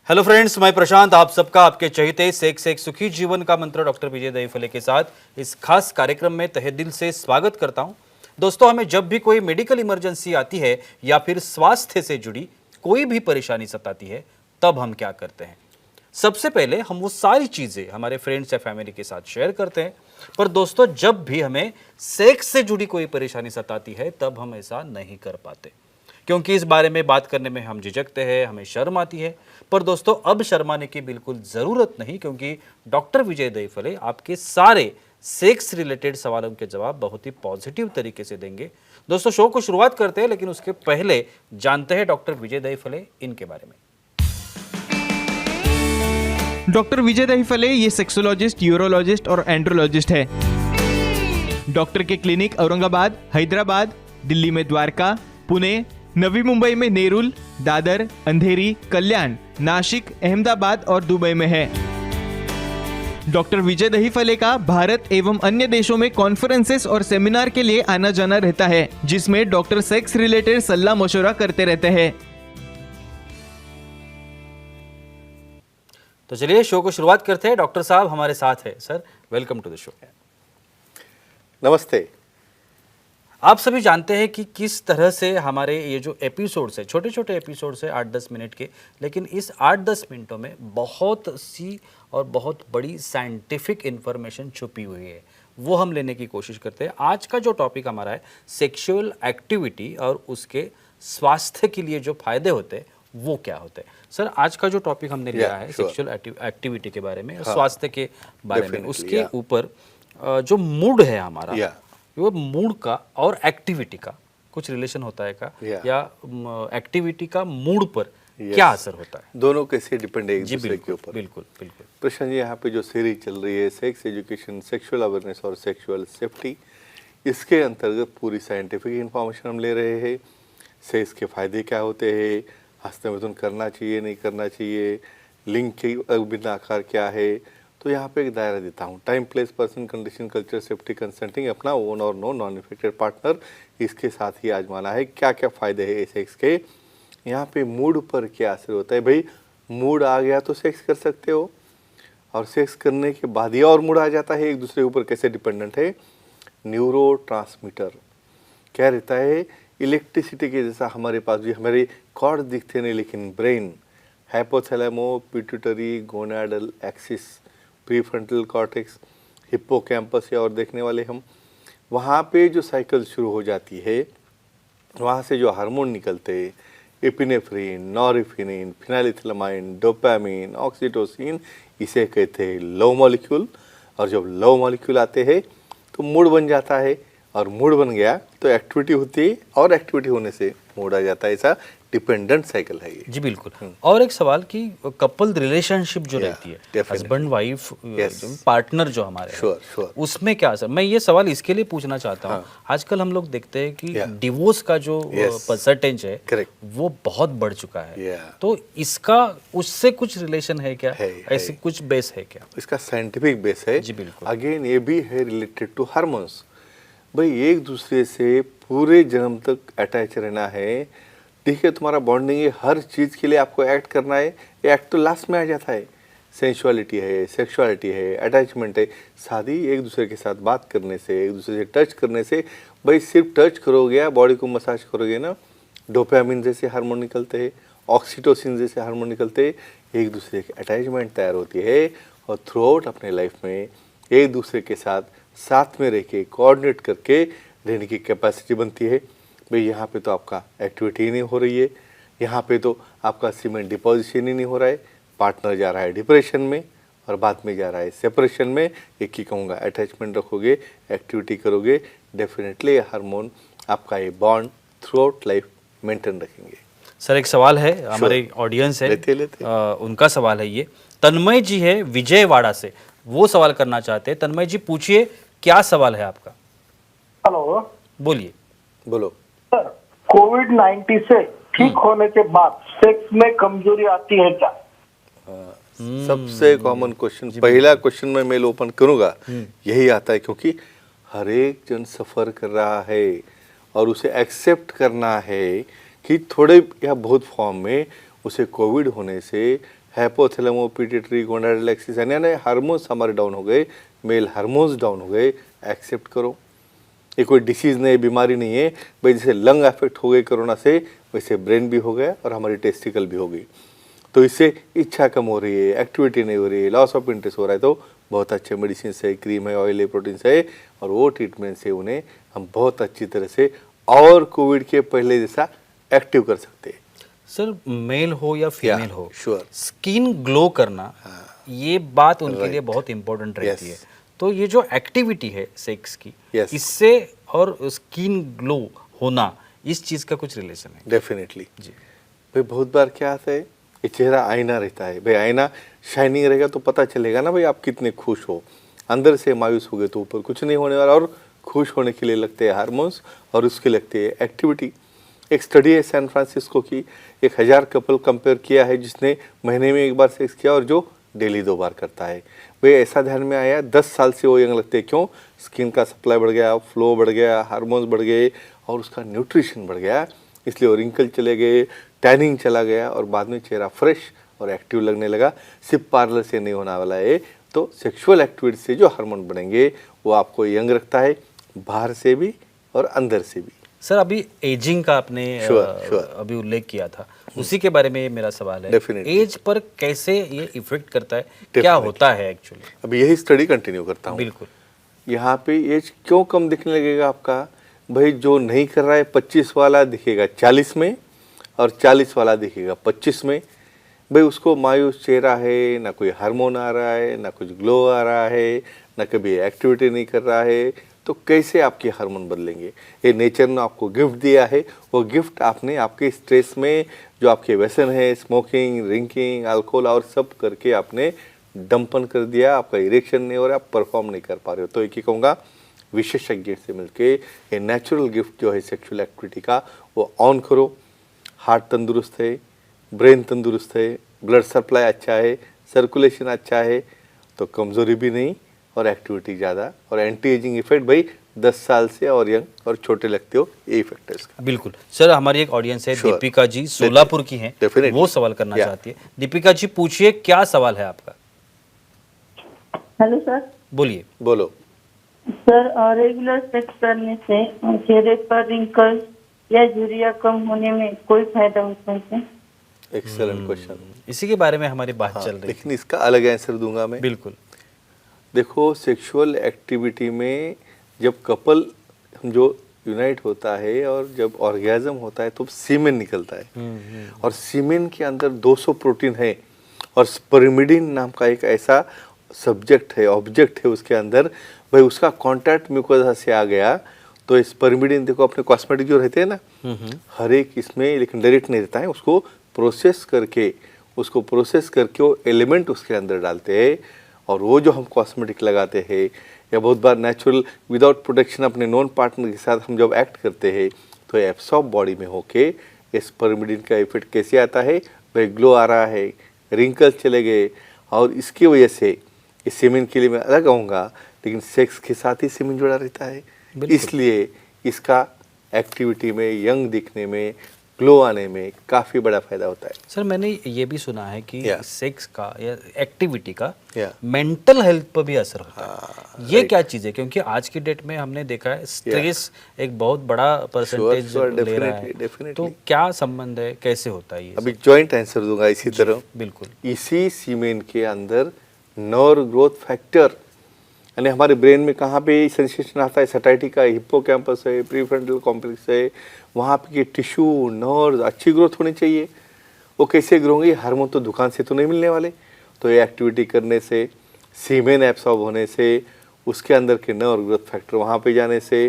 Hello friends, मैं प्रशांत आप सबका आपके चहेते सेक्स एक सुखी जीवन का मंत्र डॉक्टर विजय दहीफले के साथ इस खास कार्यक्रम में तहे दिल से स्वागत करता हूं। दोस्तों, हमें जब भी कोई मेडिकल इमरजेंसी आती है या फिर स्वास्थ्य से जुड़ी कोई भी परेशानी सताती है, तब हम क्या करते हैं? सबसे पहले हम वो सारी चीजें हमारे फ्रेंड्स या फैमिली के साथ शेयर करते हैं। पर दोस्तों, जब भी हमें सेक्स से जुड़ी कोई परेशानी सताती है, तब हम ऐसा नहीं कर पाते, क्योंकि इस बारे में बात करने में हम झिझकते हैं, हमें शर्म आती है। पर दोस्तों, अब शर्माने की बिल्कुल ज़रूरत नहीं, क्योंकि डॉक्टर विजय दहीफले आपके सारे सेक्स रिलेटेड सवालों के जवाब बहुत ही पॉजिटिव तरीके से देंगे। दोस्तों, शो को शुरुआत करते हैं, लेकिन उसके पहले जानते हैं डॉक्टर विजय दहीफले इनके बारे में। डॉक्टर विजय दहीफले ये सेक्सोलॉजिस्ट, यूरोलॉजिस्ट और एंड्रोलॉजिस्ट है। डॉक्टर के क्लिनिक औरंगाबाद, हैदराबाद, दिल्ली में द्वारका, पुणे, नवी मुंबई में नेरुल, दादर, अंधेरी, कल्याण, नासिक, अहमदाबाद और दुबई में है। डॉक्टर विजय दहीफले का भारत एवं अन्य देशों में कॉन्फ्रेंसेस और सेमिनार के लिए आना जाना रहता है, जिसमें डॉक्टर सेक्स रिलेटेड सलाह मशवरा करते रहते हैं। तो चलिए शो को शुरुआत करते हैं। डॉक्टर साहब हमारे साथ है। Sir, welcome to the show. नमस्ते। आप सभी जानते हैं कि किस तरह से हमारे ये जो एपिसोड्स है, छोटे छोटे एपिसोड्स है 8-10 मिनट के, लेकिन इस 8-10 मिनटों में बहुत सी और बहुत बड़ी साइंटिफिक इंफॉर्मेशन छुपी हुई है, वो हम लेने की कोशिश करते हैं। आज का जो टॉपिक हमारा है सेक्सुअल एक्टिविटी और उसके स्वास्थ्य के लिए जो फायदे होते हैं वो क्या होते हैं। सर, आज का जो टॉपिक हमने लिया है सेक्सुअल एक्टिविटी के बारे में, स्वास्थ्य के बारे में, उसके ऊपर जो मूड है हमारा, वो मूड का और एक्टिविटी का कुछ रिलेशन होता है का, या एक्टिविटी का मूड पर क्या असर होता है? दोनों कैसे डिपेंड है एक दूसरे के ऊपर। बिल्कुल बिल्कुल। प्रशांत जी, यहाँ पे जो सीरीज चल रही है सेक्स एजुकेशन, सेक्सुअल अवेयरनेस और सेक्सुअल सेफ्टी, इसके अंतर्गत पूरी साइंटिफिक इंफॉर्मेशन हम ले रहे हैं। सेक्स के फायदे क्या होते हैं, हस्तमैथुन करना चाहिए नहीं करना चाहिए, लिंग के अभिन्न आकार क्या है। तो यहाँ पे एक दायरा देता हूँ, time, place, person, condition, culture, safety, consulting, अपना ओन और नो नॉन इफेक्टेड पार्टनर, इसके साथ ही आजमाना है क्या क्या फ़ायदे हैं सेक्स के। यहाँ पे मूड पर क्या असर होता है। भाई, मूड आ गया तो सेक्स कर सकते हो, और सेक्स करने के बाद ही और मूड आ जाता है, एक दूसरे के ऊपर कैसे डिपेंडेंट है। न्यूरो ट्रांसमीटर क्या रहता है, इलेक्ट्रिसिटी के जैसा हमारे पास भी हमारे कॉर्ड दिखते नहीं, लेकिन brain, hypothalamo pituitary gonadal axis, prefrontal cortex, hippocampus या और देखने वाले हम, वहाँ पे जो साइकिल शुरू हो जाती है, वहाँ से जो हार्मोन निकलते हैं, एपिनेफ्रिन, नॉरफिनिन, फिनाइलएथिलामाइन, डोपामिन, ऑक्सीटोसिन, इसे कहते हैं लव मॉलिक्यूल। और जब लव मॉलिक्यूल आते हैं तो मूड बन जाता है, और मूड बन गया तो एक्टिविटी होती है, और एक्टिविटी होने से मूड आ जाता है। ऐसा डिपेंडेंट साइकिल है ये। जी बिल्कुल। और एक सवाल कि कपल रिलेशनशिप जो रहती है, हस्बैंड वाइफ, पार्टनर जो हमारे उसमें क्या असर? मैं ये सवाल इसके लिए पूछना चाहता हूँ, आजकल हम लोग देखते हैं कि डिवोर्स का जो परसेंटेज है वो बहुत बढ़ चुका है। तो इसका उससे कुछ रिलेशन है क्या? ऐसी कुछ बेस है क्या? इसका साइंटिफिक बेस है। जी बिल्कुल। अगेन ये भी है रिलेटेड टू हार्मोन्स। भाई, एक दूसरे से पूरे जन्म तक अटैच रहना है, ठीक है, तुम्हारा बॉन्डिंग है, हर चीज़ के लिए आपको एक्ट करना है। एक्ट तो लास्ट में आ जाता है। सेंसुअलिटी है, सेक्सुअलिटी है, अटैचमेंट है। शादी एक दूसरे के साथ बात करने से, एक दूसरे से टच करने से, भाई सिर्फ टच करोगे, बॉडी को मसाज करोगे ना, डोपामिन जैसे हार्मोन निकलते हैं, ऑक्सीटोसिन जैसे हार्मोन निकलते हैं, एक दूसरे की अटैचमेंट तैयार होती है, और थ्रू आउट अपने लाइफ में एक दूसरे के साथ में रह के कोऑर्डिनेट करके रहने की कैपेसिटी बनती है। भाई, यहाँ पे तो आपका एक्टिविटी ही नहीं हो रही है, यहाँ पे तो आपका सीमेंट डिपोजिशन ही नहीं हो रहा है, पार्टनर जा रहा है डिप्रेशन में, और बाद में जा रहा है सेपरेशन में। एक ही कहूँगा, अटैचमेंट रखोगे, एक्टिविटी करोगे, डेफिनेटली ये हार्मोन आपका ये bond through out life maintain रखेंगे। सर, एक सवाल है, हमारे ऑडियंस है, उनका सवाल है ये। तन्मय जी है विजयवाड़ा से, वो सवाल करना चाहते हैं। तन्मय जी, पूछिए, क्या सवाल है आपका? हेलो, बोलिए। बोलो सर। कोविड-19 से ठीक होने के बाद सेक्स में कमजोरी आती है क्या? सबसे कॉमन क्वेश्चन, पहला क्वेश्चन में मेल ओपन करूंगा, यही आता है, क्योंकि हर एक जन सफर कर रहा है, और उसे एक्सेप्ट करना है कि थोड़े या बहुत फॉर्म में उसे कोविड होने से हाइपोथैलेमो पिट्यूटरी गोनाडोलाइसिस यानी हार्मोन्स हमारे डाउन हो गए, मेल हार्मोन्स डाउन हो गए, एक्सेप्ट करो। ये कोई डिसीज़ नहीं, बीमारी नहीं है भाई। जैसे लंग अफेक्ट हो गए कोरोना से, वैसे ब्रेन भी हो गया और हमारी टेस्टिकल भी हो गई। तो इससे इच्छा कम हो रही है, एक्टिविटी नहीं हो रही है, लॉस ऑफ इंटरेस्ट हो रहा है, तो बहुत अच्छे मेडिसिन है, क्रीम है, ऑयल है, प्रोटीन है, और वो ट्रीटमेंट से उन्हें हम बहुत अच्छी तरह से और कोविड के पहले जैसा एक्टिव कर सकते हैं। सर मेल हो या फीमेल हो, sure. स्किन ग्लो करना ये बात उनके लिए बहुत इंपॉर्टेंट रहती है। तो ये जो एक्टिविटी है सेक्स की, Yes. इससे और स्किन ग्लो होना, इस चीज का कुछ रिलेशन है? डेफिनेटली जी। भाई बहुत बार क्या आता है, ये चेहरा आईना रहता है भाई, आईना शाइनिंग रहेगा तो पता चलेगा ना भाई आप कितने खुश हो। अंदर से मायूस हो गए तो ऊपर कुछ नहीं होने वाला, और खुश होने के लिए लगते हैं हार्मोन्स और उसके लगते हैं एक्टिविटी। एक स्टडी है सैन फ्रांसिस्को की, 1000 कपल कंपेयर किया है जिसने महीने में एक बार सेक्स किया और जो डेली 2 बार करता है। वे ऐसा ध्यान में आया 10 साल से वो यंग लगते हैं। क्यों? स्किन का सप्लाई बढ़ गया, फ्लो बढ़ गया, हार्मोन्स बढ़ गए और उसका न्यूट्रिशन बढ़ गया, इसलिए वो रिंकल चले गए, टैनिंग चला गया और बाद में चेहरा फ्रेश और एक्टिव लगने लगा। सिर्फ पार्लर से नहीं होने वाला है, तो सेक्सुअल एक्टिविटी से जो हार्मोन बनेंगे वो आपको यंग रखता है, बाहर से भी और अंदर से भी। सर अभी एजिंग का आपने Sure. अभी उल्लेख किया था, उसी के बारे में मेरा सवाल है। Definitely. एज पर कैसे ये इफेक्ट करता है, क्या होता है एक्चुअली? अभी यही स्टडी कंटिन्यू करता हूँ। बिल्कुल। यहाँ पे एज क्यों कम दिखने लगेगा आपका? भाई जो नहीं कर रहा है 25 वाला दिखेगा 40 में और 40 वाला दिखेगा 25 में। भाई उसको मायूस चेहरा है, ना कोई हार्मोन आ रहा है, ना कुछ ग्लो आ रहा है, ना कभी एक्टिविटी नहीं कर रहा है, तो कैसे आपके हार्मोन बदलेंगे? ये नेचर ने आपको गिफ्ट दिया है, वो गिफ्ट आपने आपके स्ट्रेस में जो आपके व्यसन है, स्मोकिंग, ड्रिंकिंग, अल्कोहल और सब करके आपने डंपन कर दिया। आपका इरेक्शन नहीं हो रहा, आप परफॉर्म नहीं कर पा रहे हो। तो एक ही कहूँगा, विशेषज्ञ से मिलके ये नेचुरल गिफ्ट जो है सेक्सुअल एक्टिविटी का वो ऑन करो। हार्ट तंदुरुस्त है, ब्रेन तंदुरुस्त है, ब्लड सप्लाई अच्छा है, सर्कुलेशन अच्छा है, तो कमज़ोरी भी नहीं और एक्टिविटी ज़्यादा और एंटी एजिंग इफेक्ट। भाई 10 साल से और यंग और छोटे लगते हो, ये इफेक्ट है इसका। बिल्कुल सर, हमारी एक ऑडियंस है Sure. दीपिका जी, सोलापुर की हैं, Definitely. वो सवाल करना Yeah. चाहती है। दीपिका जी पूछिए, क्या सवाल है आपका? Hello sir. बोलिए। बोलो। सर रेगुलर सेक्स करने से चेहरे पर रिंकल्स या झुर्रियां कम होने में कोई फायदा होता है क्या? Excellent question. इसी के बारे में हमारी बात चल रही लेकिन इसका अलग आंसर दूंगा मैं। बिल्कुल। देखो, सेक्सुअल एक्टिविटी में जब कपल हम जो यूनाइट होता है और जब ऑर्गेजम होता है तो सीमेन निकलता है, और सीमेन के अंदर 200 प्रोटीन है और स्पर्मिडिन नाम का एक ऐसा सब्जेक्ट है, ऑब्जेक्ट है उसके अंदर। भाई उसका कांटेक्ट म्यूकोसा से आ गया तो स्पर्मिडिन, देखो अपने कॉस्मेटिक जो रहते हैं ना, हर एक इसमें, लेकिन डायरेक्ट नहीं रहता है, उसको प्रोसेस करके वो एलिमेंट उसके अंदर डालते हैं। और वो जो हम कॉस्मेटिक लगाते हैं या बहुत बार नेचुरल विदाउट प्रोटेक्शन अपने नॉन पार्टनर के साथ हम जब एक्ट करते हैं तो एब्सॉर्ब बॉडी में होके स्पर्मिडिन का इफेक्ट कैसे आता है? भाई ग्लो आ रहा है, रिंकल्स चले गए, और इसकी वजह से इस सीमेन के लिए मैं अलग आऊँगा, लेकिन सेक्स के साथ ही सीमेन जुड़ा रहता है। इसलिए इसका एक्टिविटी में, यंग दिखने में, ग्लो आने में काफ़ी बड़ा फायदा होता है। सर मैंने ये भी सुना है कि सेक्स का या एक्टिविटी का मेंटल हेल्थ पर भी असर होता है। ये क्या चीज़ है? क्योंकि आज की डेट में हमने देखा है स्ट्रेस एक बहुत बड़ा परसेंटेज ले रहा है, तो क्या संबंध है, कैसे होता है ये? अभी जॉइंट आंसर दूंगा इसी तरह। बिल्कुल। इसी सीमेन के अंदर नर्व ग्रोथ फैक्टर, यानी हमारे ब्रेन में कहाँ पे सेंसेशन आता है, सटाइटी का हिप्पोकैम्पस है, प्रीफ्रंटल कॉम्प्लेक्स है, वहाँ पे के टिश्यू, नर्व अच्छी ग्रोथ होनी चाहिए। वो कैसे ग्रो होंगे? हार्मोन तो दुकान से तो नहीं मिलने वाले। तो ये एक्टिविटी करने से, सीमेन एब्सॉर्ब होने से, उसके अंदर के नर्व ग्रोथ फैक्टर वहाँ पे जाने से,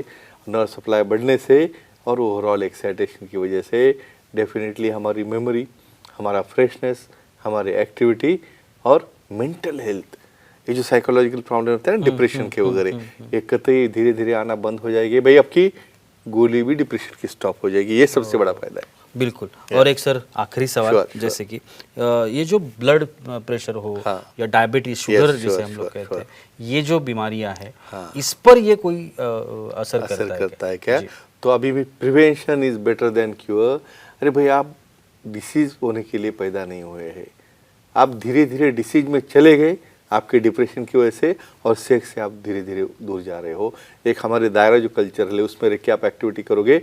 नर्व सप्लाई बढ़ने से और ओवरऑल एक्साइटेशन की वजह से डेफिनेटली हमारी मेमोरी, हमारा फ्रेशनेस, हमारी एक्टिविटी और मेंटल हेल्थ, ये जो साइकोलॉजिकल प्रॉब्लम होता है ना, डिप्रेशन के वगैरह, ये कतई धीरे धीरे आना बंद हो जाएगी। भाई आपकी गोली भी डिप्रेशन की स्टॉप हो जाएगी। ये सबसे बड़ा फायदा है। बिल्कुल। और एक सर आखिरी सवाल, जैसे कि ये जो ब्लड प्रेशर हो या डायबिटीज, शुगर जिसे हम लोग कहते हैं, ये जो बीमारियां हैं, इस पर ये कोई असर करता है क्या? तो अभी भी prevention is better than cure. अरे भाई, आप डिसीज होने के लिए पैदा नहीं हुए हैं, आप धीरे धीरे डिसीज में चले गए आपके डिप्रेशन की वजह से, और सेक्स से आप धीरे धीरे दूर जा रहे हो। एक हमारे दायरा जो कल्चर है उसमें रह के आप एक्टिविटी करोगे,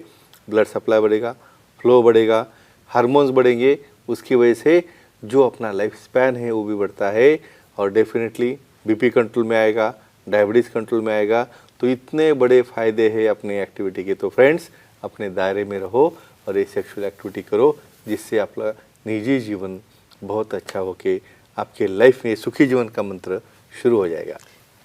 ब्लड सप्लाई बढ़ेगा, फ्लो बढ़ेगा, हार्मोन्स बढ़ेंगे, उसकी वजह से जो अपना लाइफ स्पैन है वो भी बढ़ता है, और डेफिनेटली बीपी कंट्रोल में आएगा, डायबिटीज़ कंट्रोल में आएगा। तो इतने बड़े फ़ायदे हैं अपने एक्टिविटी के। तो फ्रेंड्स, अपने दायरे में रहो और ये सेक्सुअल एक्टिविटी करो, जिससे आपका निजी जीवन बहुत अच्छा होके आपके लाइफ में सुखी जीवन का मंत्र शुरू हो जाएगा।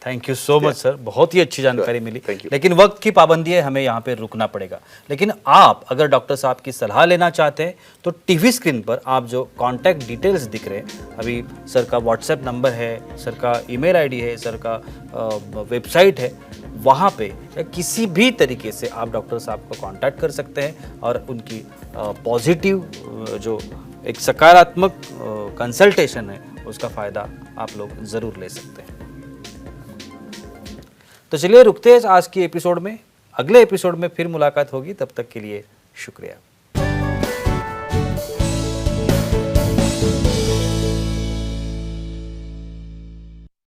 Thank you so much sir, बहुत ही अच्छी जानकारी मिली। Thank you. लेकिन वक्त की पाबंदी है, हमें यहाँ पे रुकना पड़ेगा। लेकिन आप अगर डॉक्टर साहब की सलाह लेना चाहते हैं तो टीवी स्क्रीन पर आप जो कांटेक्ट डिटेल्स दिख रहे हैं, अभी सर का व्हाट्सएप नंबर है, सर का ईमेल आईडी है, सर का वेबसाइट है, वहाँ पे या किसी भी तरीके से आप डॉक्टर साहब को कांटेक्ट कर सकते हैं और उनकी पॉजिटिव जो एक सकारात्मक कंसल्टेशन है उसका फ़ायदा आप लोग ज़रूर ले सकते हैं। तो चलिए रुकते हैं आज की एपिसोड में, अगले एपिसोड में फिर मुलाकात होगी, तब तक के लिए शुक्रिया।